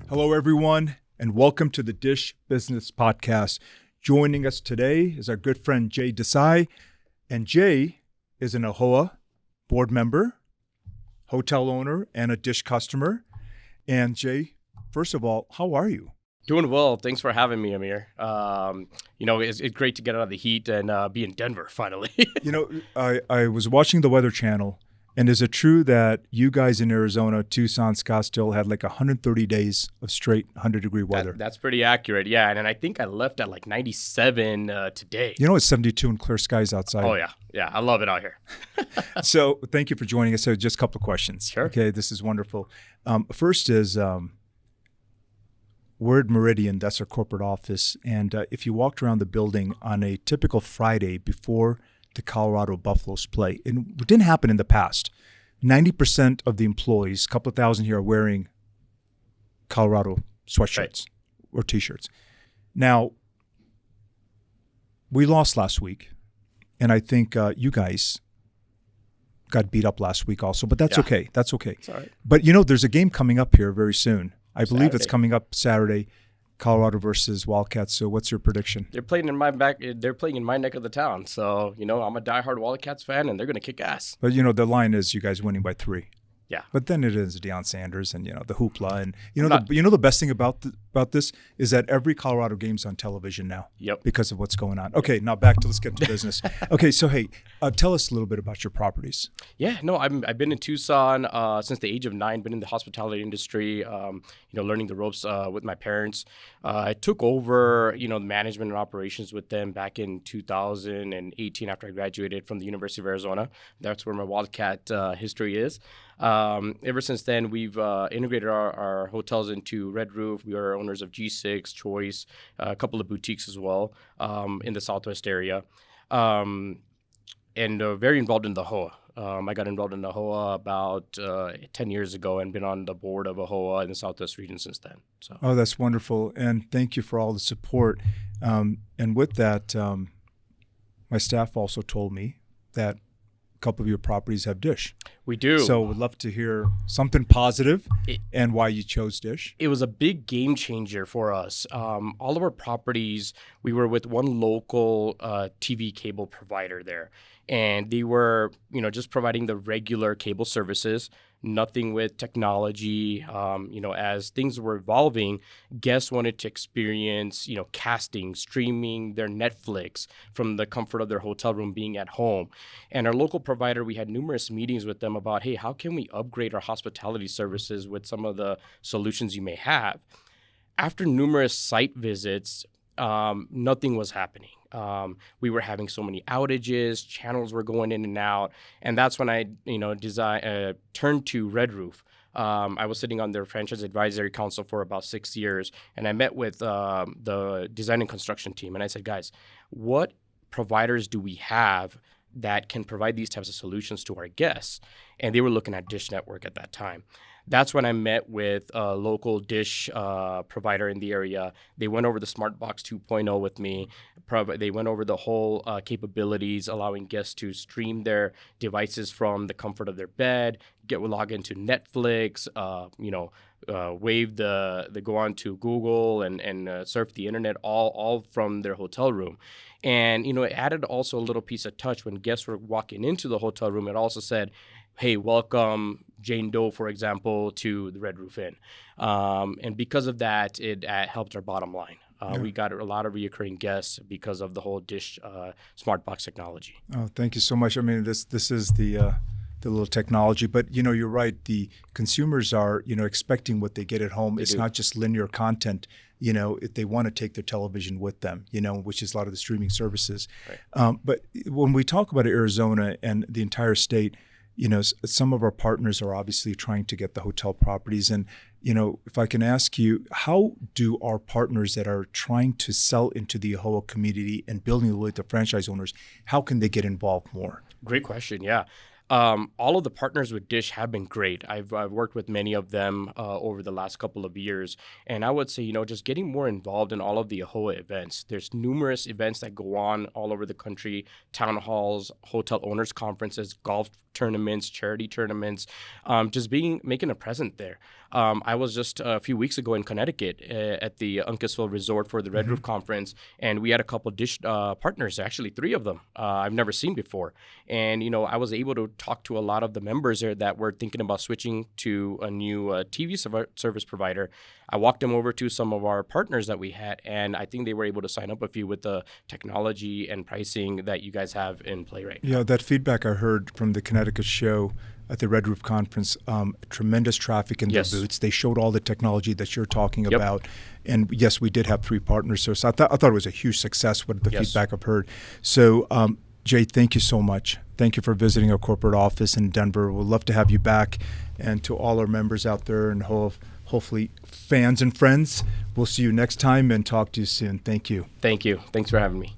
Hello, everyone, and welcome to the Dish Business Podcast. Joining us today is our good friend Jay Desai, and Jay is an AAHOA board member, hotel owner, and a Dish customer. And Jay, first of all, how are you? Doing well. Thanks for having me, Amir. It's great to get out of the heat and be in Denver finally. I was watching the Weather Channel, and is it true that you guys in Arizona, Tucson, Scottsdale had like 130 days of straight 100-degree weather? That's pretty accurate, yeah. And I think I left at like 97 today. You know, it's 72 and clear skies outside. Oh, yeah. Yeah, I love it out here. So thank you for joining us. So just a couple of questions. Sure. Okay, this is wonderful. First is, we're at Meridian, that's our corporate office. And if you walked around the building on a typical Friday before the Colorado Buffaloes play, and it didn't happen in the past, 90% of the employees, a couple of thousand here, are wearing Colorado sweatshirts or T-shirts. Now, we lost last week, and I think you guys got beat up last week also, but that's okay. That's okay. It's all right. But, you know, there's a game coming up here very soon. I believe Saturday. It's coming up Saturday, Colorado versus Wildcats. So what's your prediction? They're playing in my neck of the town. So, I'm a diehard Wildcats fan, and they're going to kick ass. But, the line is you guys winning by 3. Yeah. But then it is Deion Sanders and, the hoopla. And, the best thing about this is that every Colorado game's on television now. Yep. Let's of what's going on. Okay, now let's get to business. Okay, so, hey, tell us a little bit about your properties. Yeah, no, I've been in Tucson since the age of 9, been in the hospitality industry, learning the ropes with my parents. I took over, management and operations with them back in 2018 after I graduated from the University of Arizona. That's where my Wildcat history is. Ever since then, we've integrated our hotels into Red Roof. We are owners of G6, Choice, a couple of boutiques as well in the Southwest area, and very involved in the AAHOA. I got involved in the AAHOA about 10 years ago and been on the board of AAHOA in the Southwest region since then. So. Oh, that's wonderful. And thank you for all the support. And with that, my staff also told me that a couple of your properties have Dish. We do. So we'd love to hear something positive and why you chose Dish. It was a big game changer for us. All of our properties, we were with one local TV cable provider there. And they were, just providing the regular cable services, nothing with technology. As things were evolving, guests wanted to experience, casting, streaming their Netflix from the comfort of their hotel room, being at home. And our local provider, we had numerous meetings with them about, hey, how can we upgrade our hospitality services with some of the solutions you may have? After numerous site visits, nothing was happening. We were having so many outages, channels were going in and out, and that's when I, turned to Red Roof. I was sitting on their franchise advisory council for about 6 years, and I met with the design and construction team, and I said, guys, what providers do we have that can provide these types of solutions to our guests? And they were looking at Dish Network at that time. That's when I met with a local Dish provider in the area. They went over the SmartBox 2.0 with me. They went over the whole capabilities, allowing guests to stream their devices from the comfort of their bed, log into Netflix, go on to Google and surf the internet, all from their hotel room. And, it added also a little piece of touch when guests were walking into the hotel room. It also said, hey, welcome Jane Doe, for example, to the Red Roof Inn. And because of that, it helped our bottom line. We got a lot of reoccurring guests because of the whole Dish SmartBox technology. Oh, thank you so much. I mean, this is the little technology, but you're right. The consumers are expecting what they get at home. It's not just linear content. If they want to take their television with them, which is a lot of the streaming services. Right. But when we talk about Arizona and the entire state, some of our partners are obviously trying to get the hotel properties. And, if I can ask you, how do our partners that are trying to sell into the AAHOA community and building the loyalty to franchise owners, how can they get involved more? Great question. Yeah. All of the partners with Dish have been great. I've worked with many of them over the last couple of years. And I would say, just getting more involved in all of the AAHOA events. There's numerous events that go on all over the country, town halls, hotel owners conferences, golf tournaments, charity tournaments, just making a present there. I was just a few weeks ago in Connecticut at the Uncasville Resort for the Red Roof Conference, and we had a couple dish partners, actually 3 of them I've never seen before. And, I was able to talk to a lot of the members there that were thinking about switching to a new TV service provider. I walked them over to some of our partners that we had, and I think they were able to sign up a few with the technology and pricing that you guys have in play right now. Yeah, that feedback I heard from the Connecticut show at the Red Roof Conference, tremendous traffic in their booths. They showed all the technology that you're talking about. And yes, we did have 3 partners. So I thought it was a huge success with the feedback I've heard. So Jay, thank you so much. Thank you for visiting our corporate office in Denver. We'd love to have you back. And to all our members out there and hopefully fans and friends, we'll see you next time and talk to you soon. Thank you. Thank you. Thanks for having me.